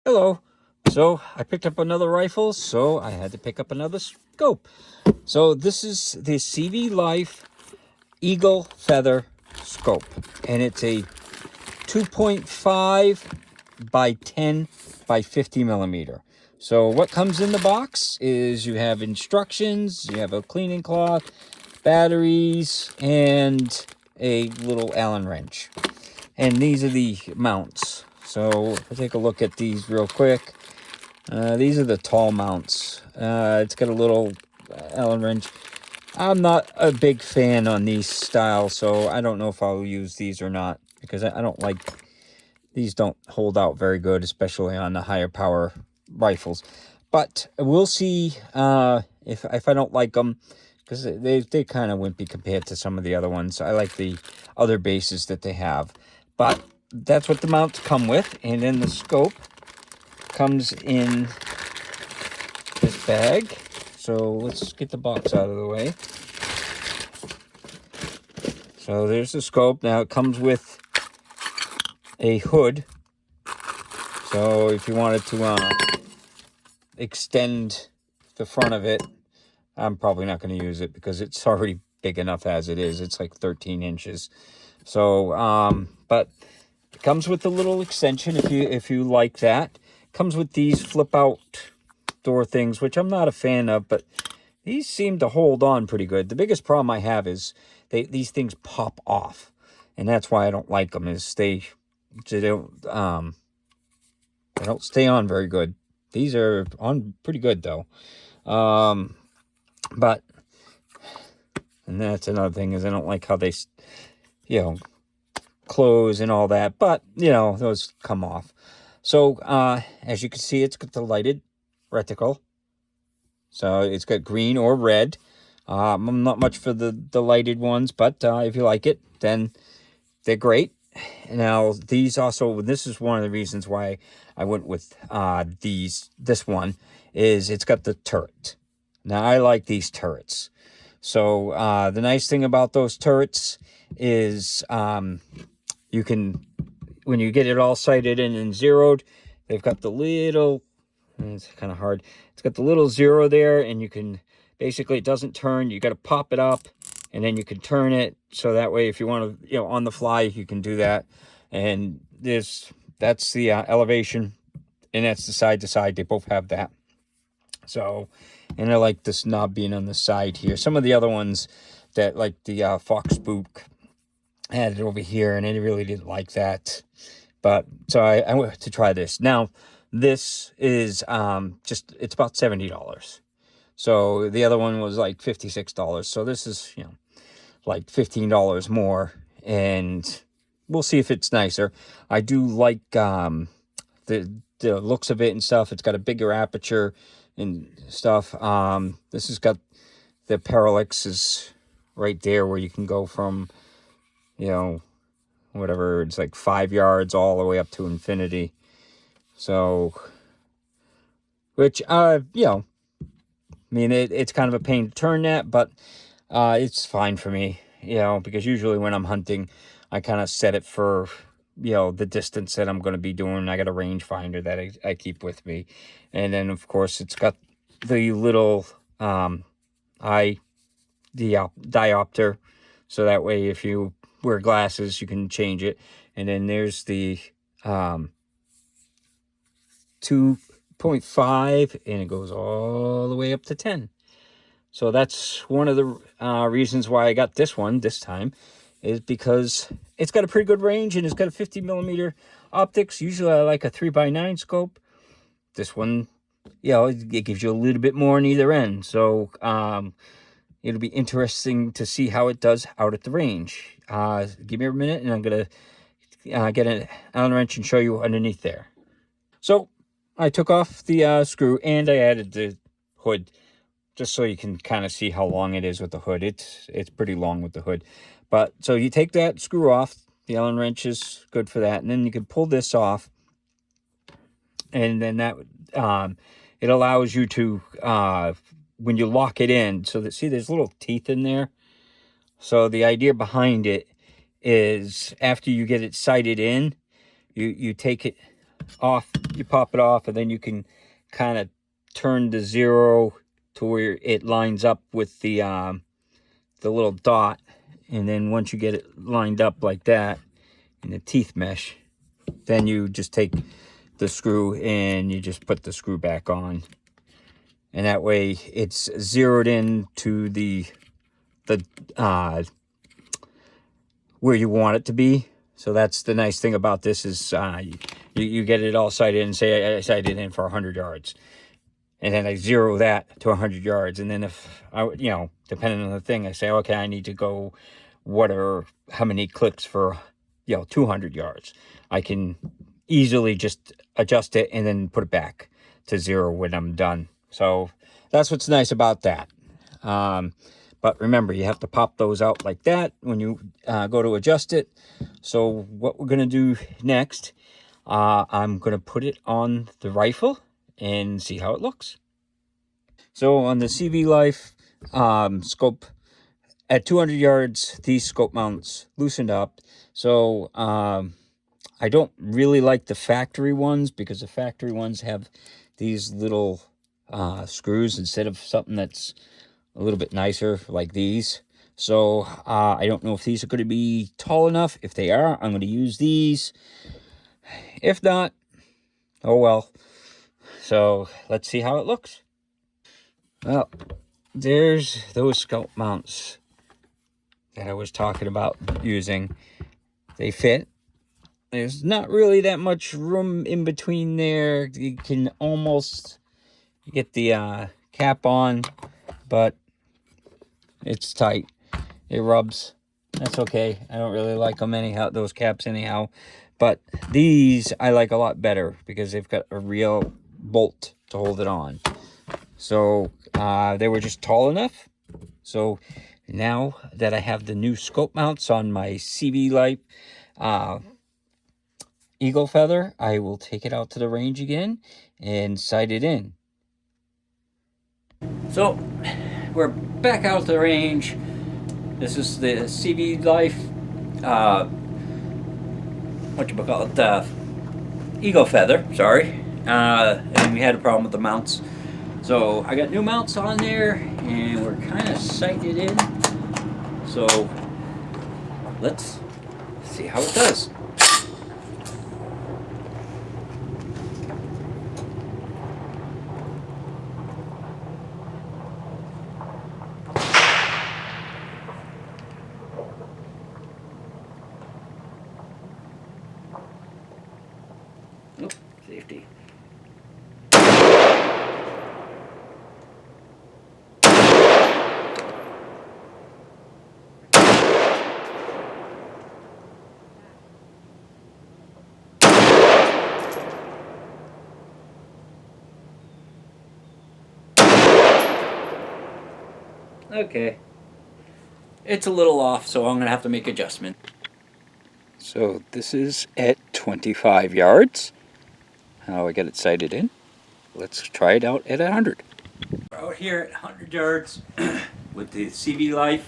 Hello. So I picked up another rifle, so I had to pick up another scope. So this is the CVLIFE Eagle Feather scope, and it's a 2.5 by 10 by 50 millimeter. So what comes in the box is you have instructions, you have a cleaning cloth, batteries, and a little Allen wrench. And these are the mounts. So I'll take a look at these real quick. These are the tall mounts. It's got a little Allen wrench. I'm not a big fan on these styles, so I don't know if I'll use these or not, because I don't like, these don't hold out very good, especially on the higher power rifles. But we'll see if I don't like them, because they kind of wimpy compared to some of the other ones. I like the other bases that they have. But that's what the mounts come with, and then the scope comes in this bag. So let's get the box out of the way. So there's the scope. Now it comes with a hood. So if you wanted to extend the front of it, I'm probably not going to use it because it's already big enough as it is. It's like 13 inches. So, but it comes with a little extension if you like that. It comes with these flip out door things, which I'm not a fan of, but these seem to hold on pretty good. The biggest problem I have is these things pop off, and that's why I don't like them. Is they don't stay on very good. These are on pretty good though. But and that's another thing, is I don't like how they close and all that, but those come off. So as you can see, it's got the lighted reticle. So it's got green or red. I'm not much for the lighted ones, but if you like it, then they're great. Now, these also, this is one of the reasons why I went with this one, is it's got the turret. Now, I like these turrets. So the nice thing about those turrets is you can, when you get it all sighted in and zeroed, they've got the little, it's kind of hard, it's got the little zero there, and you can, basically it doesn't turn, you got to pop it up, and then you can turn it, so that way if you want to, on the fly, you can do that. And that's the elevation, and that's the side to side, they both have that. So, and I like this knob being on the side here. Some of the other ones, that like the Fox Spook, had it over here, and I really didn't like that. But so I went to try this. Now, this is it's about $70. So the other one was like $56. So this is, like $15 more, and we'll see if it's nicer. I do like the looks of it and stuff. It's got a bigger aperture and stuff. This has got the parallax is right there, where you can go from, whatever, it's like 5 yards all the way up to infinity. So, which, I mean, it's kind of a pain to turn that, but it's fine for me, because usually when I'm hunting, I kind of set it for, the distance that I'm going to be doing. I got a rangefinder that I keep with me. And then, of course, it's got the little diopter, so that way if you wear glasses, you can change it. And then there's the 2.5, and it goes all the way up to 10. So that's one of the reasons why I got this one this time, is because it's got a pretty good range, and it's got a 50 millimeter optics. Usually I like a 3x9 scope. This one, it gives you a little bit more on either end. So it'll be interesting to see how it does out at the range. Give me a minute, and I'm going to get an Allen wrench and show you underneath there. So I took off the screw, and I added the hood, just so you can kind of see how long it is with the hood. It's pretty long with the hood. But so you take that screw off, the Allen wrench is good for that, and then you can pull this off, and then that it allows you to when you lock it in, so that, see, there's little teeth in there. So the idea behind it is, after you get it sighted in, you take it off, you pop it off, and then you can kind of turn the 0 to where it lines up with the little dot. And then once you get it lined up like that in the teeth mesh, then you just take the screw and you just put the screw back on. And that way it's zeroed in to the where you want it to be. So that's the nice thing about this is you get it all sighted and say I sighted in for 100 yards. And then I zero that to 100 yards. And then if I, depending on the thing, I say, okay, I need to go, how many clicks for, 200 yards. I can easily just adjust it and then put it back to 0 when I'm done. So that's what's nice about that. But remember, you have to pop those out like that when you go to adjust it. So what we're going to do next, I'm going to put it on the rifle and see how it looks. So on the CVLIFE scope, at 200 yards, these scope mounts loosened up. So I don't really like the factory ones because the factory ones have these little screws instead of something that's a little bit nicer like these. So I don't know if these are going to be tall enough. If they are, I'm going to use these. If not, oh well. So let's see how it looks. Well, there's those scope mounts that I was talking about using. They fit. There's not really that much room in between there. You can almost get the cap on, but it's tight. It rubs. That's okay. I don't really like them anyhow, those caps anyhow. But these I like a lot better because they've got a real bolt to hold it on. So they were just tall enough. So now that I have the new scope mounts on my CVLIFE Eagle Feather, I will take it out to the range again and sight it in. So we're back out to the range. This is the CVLIFE Eagle Feather, sorry. And we had a problem with the mounts. So I got new mounts on there and we're kind of sighted in. So let's see how it does. Oops, safety. Okay, it's a little off, so I'm gonna have to make adjustment. So this is at 25 yards. How I got it sighted in. Let's try it out at 100. We're out here at 100 yards with the CVLIFE.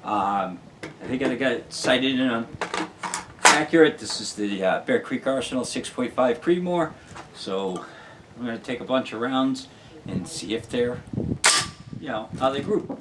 I think I got it sighted in on accurate. This is the Bear Creek Arsenal 6.5 Creedmoor. So I'm gonna take a bunch of rounds and see if they're, how they group.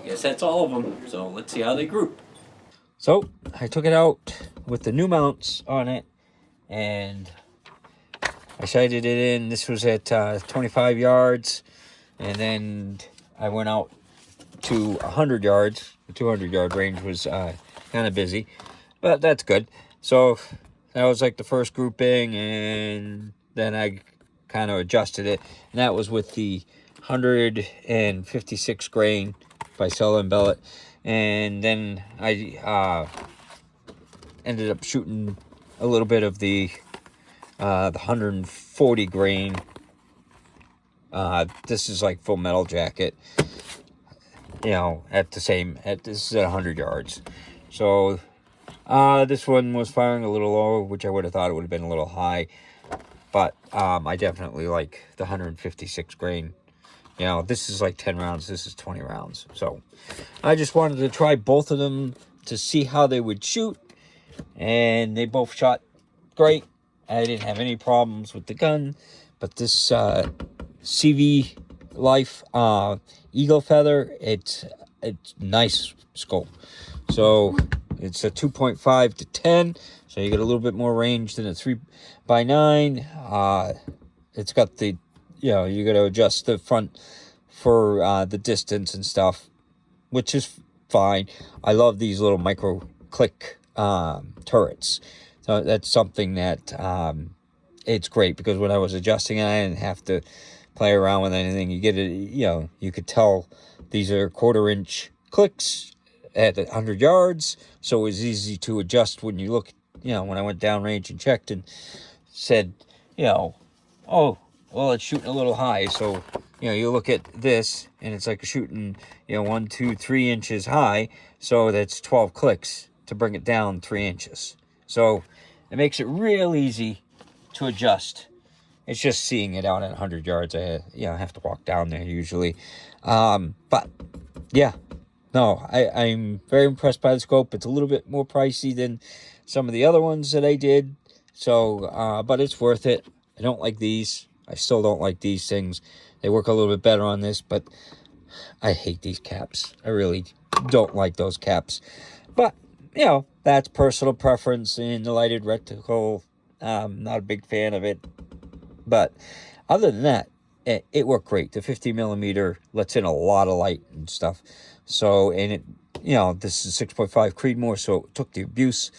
Guess that's all of them. So let's see how they group. So I took it out with the new mounts on it and I sighted it in. This was at 25 yards and then I went out to 100 yards. The 200 yard range was kind of busy, but that's good. So That was like the first grouping, and then I kind of adjusted it. And that was with the 156 grain by Sella & Bellet. And then I ended up shooting a little bit of the 140 grain. This is like Full Metal Jacket, you know, this is at 100 yards. So this one was firing a little lower, which I would have thought it would have been a little high, but I definitely like the 156 grain. You know, this is like 10 rounds, this is 20 rounds. So I just wanted to try both of them to see how they would shoot, and they both shot great. I didn't have any problems with the gun, but this CVLIFE Eagle Feather, it's nice scope. So it's a 2.5 to 10, so you get a little bit more range than a 3x9. It's got the, you know, you got to adjust the front for the distance and stuff, which is fine. I love these little micro click turrets. So that's something that it's great, because when I was adjusting it, I didn't have to play around with anything. You get it, you know, you could tell these are 1/4 inch clicks at 100 yards, so it was easy to adjust when you look, you know, when I went downrange and checked and said, you know, oh, well, it's shooting a little high. So, you know, you look at this and it's like shooting, you know, 1, 2, 3 inches high. So that's 12 clicks to bring it down 3 inches. So it makes it real easy to adjust. It's just seeing it out at 100 yards. I have to walk down there usually. But yeah, no, I'm very impressed by the scope. It's a little bit more pricey than some of the other ones that I did. So, but it's worth it. I don't like these. I still don't like these things. They work a little bit better on this, but I hate these caps. I really don't like those caps. But, you know, that's personal preference. In the lighted reticle, not a big fan of it. But other than that, it worked great. The 50mm lets in a lot of light and stuff. So, and it, you know, this is 6.5 Creedmoor, so it took the abuse.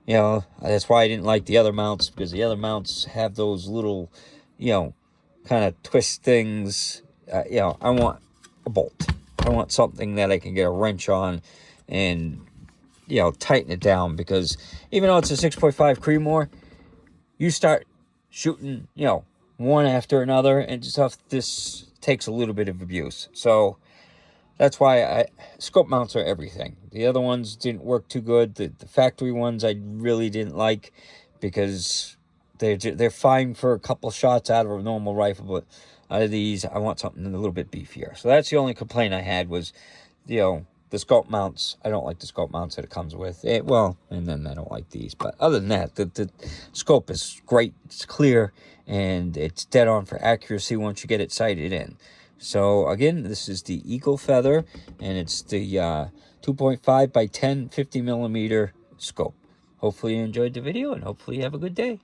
You know, that's why I didn't like the other mounts, because the other mounts have those little, you know, kind of twist things. You know, I want a bolt. I want something that I can get a wrench on and, you know, tighten it down, because even though it's a 6.5 Creedmoor, you start shooting, you know, one after another and stuff. This takes a little bit of abuse. So that's why scope mounts are everything. The other ones didn't work too good. The factory ones I really didn't like, because they're fine for a couple shots out of a normal rifle, but out of these, I want something a little bit beefier. So that's the only complaint I had was, you know, the scope mounts. I don't like the scope mounts that it comes with. Well, and then I don't like these. But other than that, the scope is great. It's clear, and it's dead on for accuracy once you get it sighted in. So again, this is the Eagle Feather, and it's the 2.5 by 10 50mm scope. Hopefully you enjoyed the video, and hopefully you have a good day.